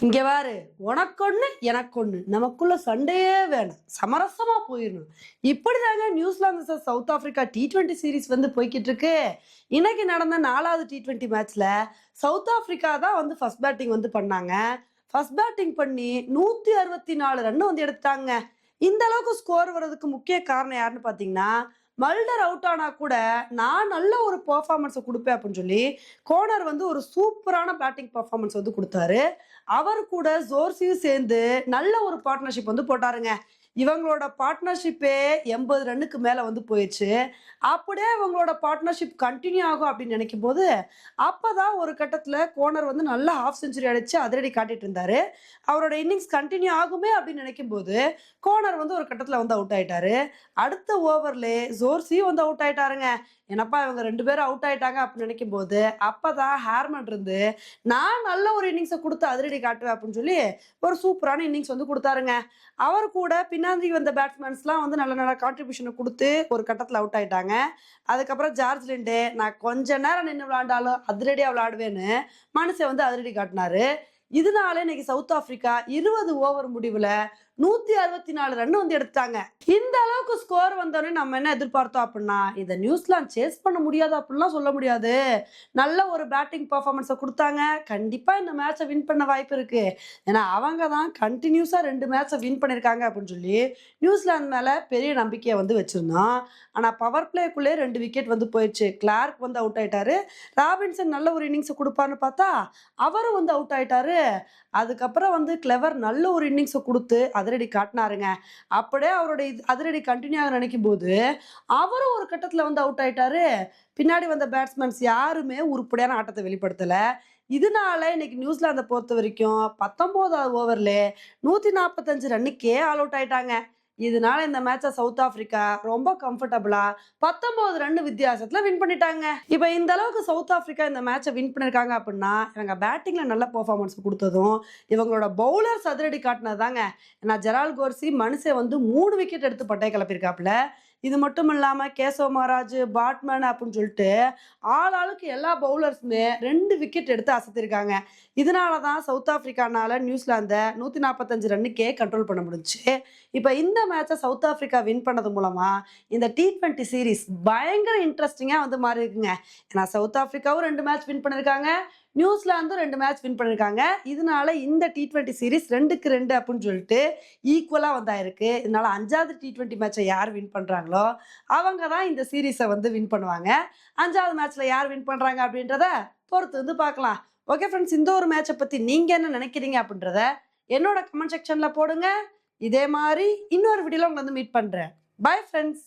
இங்க பாரு, உனக்கொண்ணு எனக்கொண்ணு நமக்குள்ள சண்டையே வேணாம், சமரசமா போயிடணும். இப்படிதாங்க New Zealand vs South Africa T20 series வந்து போய்கிட்டு இருக்கு. இன்னைக்கு நடந்த 4வது T20 மேட்ச்ல சவுத் ஆப்பிரிக்கா தான் வந்து ஃபர்ஸ்ட் பேட்டிங் வந்து பண்ணாங்க. ஃபர்ஸ்ட் பேட்டிங் பண்ணி 164 ரன் வந்து எடுத்தாங்க. இந்த அளவுக்கு ஸ்கோர் வர்றதுக்கு முக்கிய காரணம் யாருன்னு பாத்தீங்கன்னா, மல்டர் அவுட் ஆனா கூட நான் நல்ல ஒரு பெர்ஃபார்மன்ஸை கொடுப்பேன் அப்படின்னு சொல்லி கோனர் வந்து ஒரு சூப்பரான பேட்டிங் பெர்ஃபார்மன்ஸ் வந்து கொடுத்தாரு. அவர் கூட ஜோர்சியும் சேர்ந்து நல்ல ஒரு பார்ட்னர்ஷிப் வந்து போட்டாருங்க. இவங்களோட பார்ட்னர்ஷிப்பே 80 ரன்னுக்கு மேல வந்து போயிடுச்சு. அப்படியே இவங்களோட பார்ட்னர்ஷிப் கண்டினியூ ஆகும் அப்படின்னு நினைக்கும் போது, அப்பதான் ஒரு கட்டத்துல கோனர் வந்து நல்ல ஹாஃப் செஞ்சுரி அடிச்சு அதிரடி காட்டிட்டு இருந்தாரு. அவரோட இன்னிங்ஸ் கண்டினியூ ஆகுமே அப்படின்னு நினைக்கும் போது கோனர் வந்து ஒரு கட்டத்துல வந்து அவுட் ஆயிட்டாரு. அடுத்த ஓவர்லே ஜோர்சியும் வந்து அவுட் ஆயிட்டாருங்க. என்னப்பா இவங்க 2 பேரும் அவுட் ஆயிட்டாங்க அப்படின்னு நினைக்கும் போது அப்பதான் ஹேர்மன் இருந்து நான் நல்ல ஒரு இன்னிங்ஸை கொடுத்து அதிரடி காட்டுவேன் அப்படின்னு சொல்லி ஒரு சூப்பரான இன்னிங்ஸ் வந்து கொடுத்தாருங்க. அவர் கூட பின்னாடி வந்த பேட்ஸ்மேன்ஸ்லாம் வந்து நல்ல நல்ல கான்ட்ரிபியூஷனை கொடுத்து ஒரு கட்டத்தில் அவுட் ஆயிட்டாங்க. அதுக்கப்புறம் ஜார்ஜ் லிண்டே நான் கொஞ்ச நேரம் நின்று விளையாண்டாலும் அதிரடியாக விளையாடுவேன்னு மனுஷன் வந்து அதிரடி காட்டினாரு. இதனால இன்னைக்கு சவுத் ஆப்பிரிக்கா 20 ஓவர் முடிவுல 164 ரன் வந்து எடுத்தாங்க. இந்த அளவுக்கு ஸ்கோர் வந்தோடனே நம்ம என்ன எதிர்பார்த்தோம் அப்படின்னா, இதை நியூசிலாந்து சேஸ் பண்ண முடியாது அப்படின்லாம் சொல்ல முடியாது. நல்ல ஒரு பேட்டிங் பர்ஃபார்மன்ஸை கொடுத்தாங்க. கண்டிப்பா இந்த மேட்சை வின் பண்ண வாய்ப்பு இருக்கு. ஏன்னா அவங்க தான் கண்டினியூஸா 2 மேட்சை வின் பண்ணியிருக்காங்க அப்படின்னு சொல்லி நியூசிலாந்து மேல பெரிய நம்பிக்கையை வந்து வச்சிருந்தோம். ஆனா பவர் பிளேக்குள்ளே 2 விக்கெட் வந்து போயிடுச்சு. கிளார்க் வந்து அவுட் ஆயிட்டாரு. ராபின்சன் நல்ல ஒரு இன்னிங்ஸ் கொடுப்பாருன்னு பார்த்தா அவரும் வந்து அவுட் ஆயிட்டாரு. அதுக்கப்புறம் வந்து கிளவர் நல்ல ஒரு இன்னிங்ஸை கொடுத்து அதிரடி காட்டினாருங்க. அப்படியே அவருடைய அதிரடி கண்டினியூ ஆக நினைக்கும் போது அவரும் ஒரு கட்டத்தில் வந்து அவுட் ஆயிட்டாரு. பின்னாடி வந்த பேட்ஸ்மேன்ஸ் யாருமே உருப்படியான ஆட்டத்தை வெளிப்படுத்தல. இதனால இன்னைக்கு நியூசிலாந்தை பொறுத்த வரைக்கும் 19வது ஓவர்ல 145 ரன்னுக்கே ஆல் அவுட் ஆயிட்டாங்க. இதனால இந்த மேட்சை சவுத் ஆப்பிரிக்கா ரொம்ப கம்ஃபர்டபுளா 19 ரன் வித்தியாசத்துல வின் பண்ணிட்டாங்க. இப்ப இந்த அளவுக்கு சவுத் ஆப்பிரிக்கா இந்த மேட்சை வின் பண்ணிருக்காங்க அப்படின்னா இவங்க பேட்டிங்ல நல்ல பெர்ஃபார்மன்ஸ் கொடுத்ததும் இவங்களோட பவுலர்ஸ் அதிரடி காட்டினது தாங்க. ஏன்னா ஜெரால் கோர்சி மனுஷன் வந்து 3 விக்கெட் எடுத்து பட்டை கிளப்பியிருக்காப்புல. இது மட்டும் இல்லாம கேசவ் மகாராஜ், பாட்மேன் அப்படின்னு சொல்லிட்டு ஆளுக்கு எல்லா பவுலர்ஸுமே 2 விக்கெட் எடுத்து அசத்திருக்காங்க. இதனாலதான் சவுத் ஆப்பிரிக்கானால நியூசிலாந்தை 145 ரன்னுக்கே கண்ட்ரோல் பண்ண முடிஞ்சுச்சு. இப்ப இந்த மேட்சை சவுத் ஆப்பிரிக்கா வின் பண்ணது மூலமா இந்த T20 சீரிஸ் பயங்கர இன்ட்ரெஸ்டிங்கா வந்து மாறி இருக்குங்க. ஏன்னா சவுத் ஆப்பிரிக்காவும் 2 மேட்ச் வின் பண்ணிருக்காங்க, நியூசிலாந்தும் 2 மேட்ச் வின் பண்ணிருக்காங்க. இதனால இந்த T20 சீரிஸ் 2க்கு 2 அப்படின்னு சொல்லிட்டு ஈக்குவலா வந்தாயிருக்கு. இதனால 5வது T20 மேட்சை யார் வின் பண்றாங்களோ அவங்க தான் இந்த சீரீஸை வந்து வின் பண்ணுவாங்க. 5வது மேட்ச்ல யார் வின் பண்றாங்க அப்படின்றத பொறுத்து வந்து பார்க்கலாம். ஓகே ஃப்ரெண்ட்ஸ், இந்த ஒரு மேட்சை பத்தி நீங்க என்ன நினைக்கிறீங்க அப்படின்றத என்னோட கமெண்ட் செக்ஷன்ல போடுங்க. இதே மாதிரி இன்னொரு வீடியோல உங்களை வந்து மீட் பண்றேன். Bye friends.